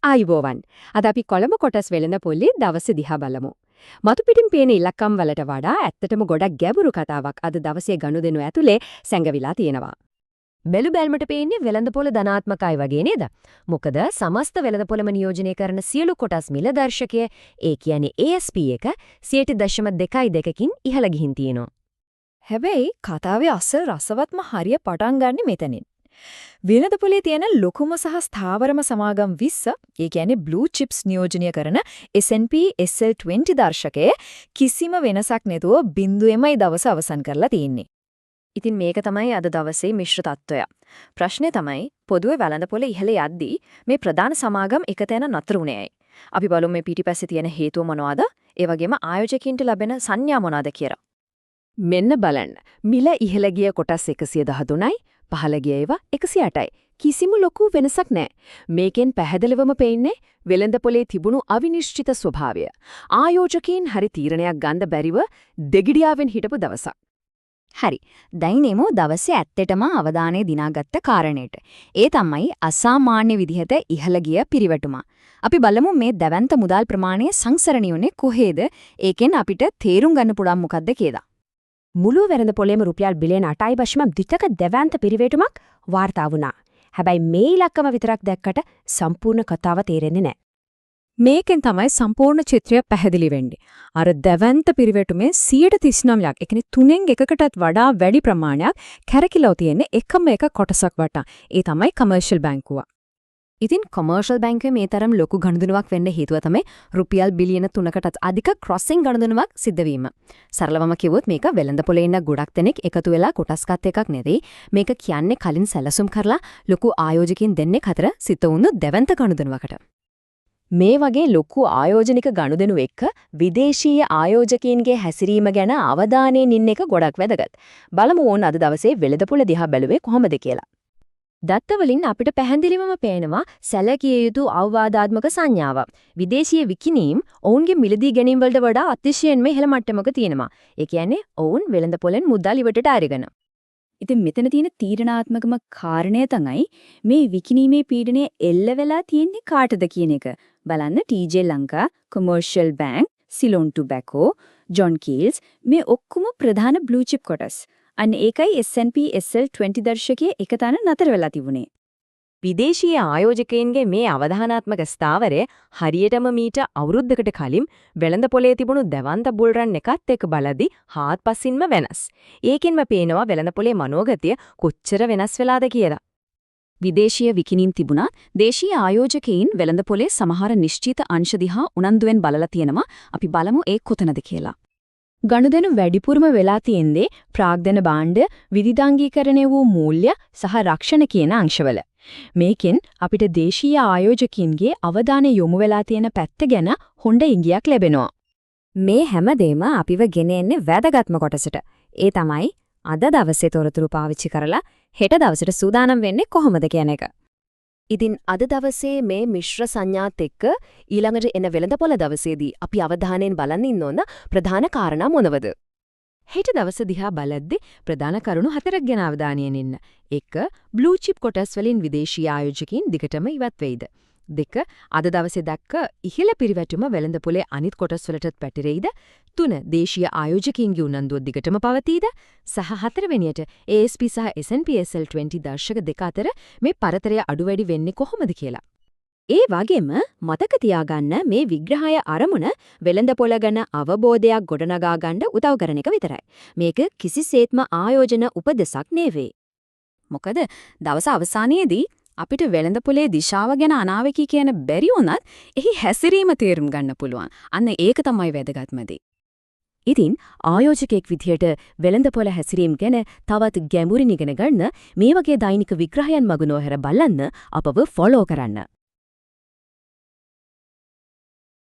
ආයුබෝවන්. අද අපි කොළඹ කොටස් වෙළඳපොලේ දවස දිහා බලමු. මතු පිටින් පේන ඉලක්කම් වලට වඩා ඇත්තටම ගොඩක් ගැඹුරු කතාවක් අද දවසේ ගනුදෙනු ඇතුලේ සැඟවිලා තියෙනවා. බැලු බැලමට පේන්නේ වෙළඳපොළ ධනාත්මකයි වගේ නේද? මොකද සමස්ත වෙළඳපොළම නියෝජනය කරන සියලු කොටස් මිල දර්ශකය, ඒ කියන්නේ ASP එක 0.22කින් ඉහළ ගිහින් තියෙනවා. හැබැයි කතාවේ අසල් රසවත්ම හරිය පටන් ගන්නෙ මෙතනින්. වෙළඳපොලේ තියෙන ලොකුම සහ ස්ථාවරම සමාගම් 20, ඒ කියන්නේ blue chips නියෝජනය කරන S&P SL20 දර්ශකයේ කිසිම වෙනසක් නැතුව බිඳුවෙමයි දවස අවසන් කරලා තියෙන්නේ. ඉතින් මේක තමයි අද දවසේ මිශ්‍ර තත්ත්වය. ප්‍රශ්නේ තමයි පොදුවේ වෙළඳපොළ ඉහළ යද්දී මේ ප්‍රධාන සමාගම් එක තැන නතර වුණේ ඇයි? අපි බලමු මේ පිටිපස්සේ තියෙන හේතුව මොනවද? ඒ වගේම ආයෝජකින්ට ලැබෙන සංඥා මොනවද කියලා. මෙන්න බලන්න. මිල ඉහළ ගිය කොටස් 113යි, පහළ ගිය ඒවා 108යි. කිසිම ලොකු වෙනසක් නැහැ. මේකෙන් පැහැදිලිවම පේන්නේ වෙළඳපොලේ තිබුණු අවිනිශ්චිත ස්වභාවය. ආයෝජකයන් හරි තීරණයක් ගන්න බැරිව දෙගිඩියාවෙන් හිටපු දවසක්. හරි. දැන් එමු දවසේ ඇත්තටම අවධානය දිනාගත්ත කාරණේට. ඒ තමයි අසාමාන්‍ය විදිහට ඉහළ ගිය පිරිවැටුම. අපි බලමු මේ දැවැන්ත මුදල් ප්‍රමාණය සංසරණියුනේ කොහේද? ඒකෙන් අපිට තේරුම් ගන්න පුළුවන් මොකක්ද කියලා. මුළු වෙළඳපොලේම රුපියල් බිලියන 8.2ක දැවැන්ත පිරිවැටුමක් වාර්තා වුණා. හැබැයි මේ ඉලක්කම විතරක් දැක්කට සම්පූර්ණ කතාව තේරෙන්නේ නැහැ. මේකෙන් තමයි සම්පූර්ණ චිත්‍රය පැහැදිලි වෙන්නේ. අර දැවැන්ත පිරිවැටුමේ 39%ක්, ඒ කියන්නේ 3න් 1කටත් වඩා වැඩි ප්‍රමාණයක් කැරකිලා තියෙන්නේ එකම එක කොටසක් වටා. ඒ තමයි කමර්ෂල් බැංකුව. ඉතින් කොමර්ෂල් බැංකුවේ මේ තරම් ලොකු ගනුදෙනුවක් වෙන්න හේතුව තමයි රුපියල් බිලියන 3කටත් අධික ක්‍රොසින් ගනුදෙනුවක් සිද්ධ වීම. සරලවම කිව්වොත් මේක වෙළඳපොලේ ඉන්න ගොඩක් දෙනෙක් එකතු වෙලා කොටස්ගත් එකක් නෙවෙයි. මේක කියන්නේ කලින් සැලසුම් කරලා ලොකු ආයෝජකින් දෙන්නෙක් අතර සිත වුණු දැවැන්ත ගනුදෙනුවකට. මේ වගේ ලොකු ආයෝජනික ගනුදෙනු එක්ක විදේශීය ආයෝජකයින්ගේ හැසිරීම ගැන අවධානයෙන් ඉන්න එක ගොඩක් වැදගත්. බලමු ඕන අද දවසේ වෙළඳපොළ දිහා බැලුවේ කොහොමද කියලා. දත්තවලින් අපිට පැහැදිලිවම පේනවා සැලකිය යුතු අවවාදාත්මක සංඥාව. විදේශීය විකිණීම් ඔවුන්ගේ මිලදී ගැනීම වලට වඩා අතිශයින්ම ඉහළ මට්ටමක තියෙනවා. ඒ කියන්නේ ඔවුන් වෙළඳපොළෙන් මුදල් ඉවටට අරගෙන. ඉතින් මෙතන තියෙන තීරණාත්මකම කාරණය තමයි මේ විකිණීමේ පීඩනය එල්ල වෙලා තියෙන්නේ කාටද කියන එක. බලන්න TJ Lanka, commercial bank, Ceylon tobacco, John Keells මේ ඔක්කොම ප්‍රධාන බ්ලූ චිප් කොටස්. අන්න ඒකයි S&P SL20 දර්ශකයේ එක තැන නතර වෙලා තිබුණේ. විදේශීය ආයෝජකයින්ගේ මේ අවධානාත්මක ස්ථාවරය හරියටම මීට අවුරුද්දකට කලින් වෙළඳපොලේ තිබුණු දැවන්ත බුල් රන් එකත් එක්ක බලද්දී හාත්පසින්ම වෙනස්. ඒකෙන්ම පේනවා වෙළඳපොලේ මනෝගතිය කොච්චර වෙනස් වෙලාද කියලා. විදේශීය විකිණීම් තිබුණා දේශීය ආයෝජකයින් වෙළඳපොලේ සමහර නිශ්චිත අංශ දිහා උනන්දුවෙන් බලලා තියෙනවා. අපි බලමු ඒ කොතනද කියලා. ගනුදෙනු වැඩිපුරම වෙලා තියෙන්නේ ප්‍රාග්ධන භාණ්ඩ, විවිධාංගීකරණය වූ මූල්‍ය සහ රක්ෂණ කියන අංශවල. මේකෙන් අපිට දේශීය ආයෝජකින්ගේ අවධානය යොමු වෙලා තියෙන පැත්ත ගැන හොඳ ඉඟියක් ලැබෙනවා. මේ හැමදේම අපිව ගෙන එන්නේ වැදගත්ම කොටසට. ඒ තමයි අද දවසේ තොරතුරු පාවිච්චි කරලා හෙට දවසට සූදානම් වෙන්නේ කොහොමද කියන එක. ඉතින් අද දවසේ මේ මිශ්‍ර සංඥාත් එක්ක ඊළඟට එන වෙළඳපොළ දවසේදී අපි අවධානයෙන් බලන් ඉන්න ඕන ප්‍රධාන කාරණා මොනවද? හෙට දවස දිහා බලද්දී ප්‍රධාන කරුණු 4ක් ගැන අවධානයෙන් ඉන්න. 1. බ්ලූ චිප් කොටස් වලින් විදේශීය ආයෝජකයින් දිගටම ඉවත් වෙයිද? 2. අද දවසේ දැක්ක ඉහළ පිරිවැටුම වෙළඳපොලේ අනිත් කොටස් වලටත් පැතිරෙයිද? 3. දේශීය ආයෝජකයින්ගේ උනන්දුව දිගටම පවතීද? සහ 4 වෙනියට ASP සහ S&P SL20 දර්ශක දෙක අතර මේ පරතරය අඩු වැඩි වෙන්නේ කොහොමද කියලා. ඒ වගේම මතක තියාගන්න මේ විග්‍රහය අරමුණ වෙළඳපොළ ගැන අවබෝධයක් ගොඩනගා ගන්න උදව් කරන එක විතරයි. මේක කිසිසේත්ම ආයෝජන උපදෙසක් නෙවෙයි. මොකද දවස අවසානයේදී අපිට වෙළඳපොලේ දිශාව ගැන අනාවකී කියන බැරි වුණත් එහි හැසිරීම තේරුම් ගන්න පුළුවන්. අන්න ඒක තමයි වැදගත්ම දේ. ඉතින් ආයෝජකෙක් විදියට වෙළඳපොළ හැසිරීම ගැන තවත් ගැඹුරින් ඉගෙන ගන්න මේ වගේ දෛනික විග්‍රහයන් මග නොහැර බලන්න අපව ෆලෝ කරන්න.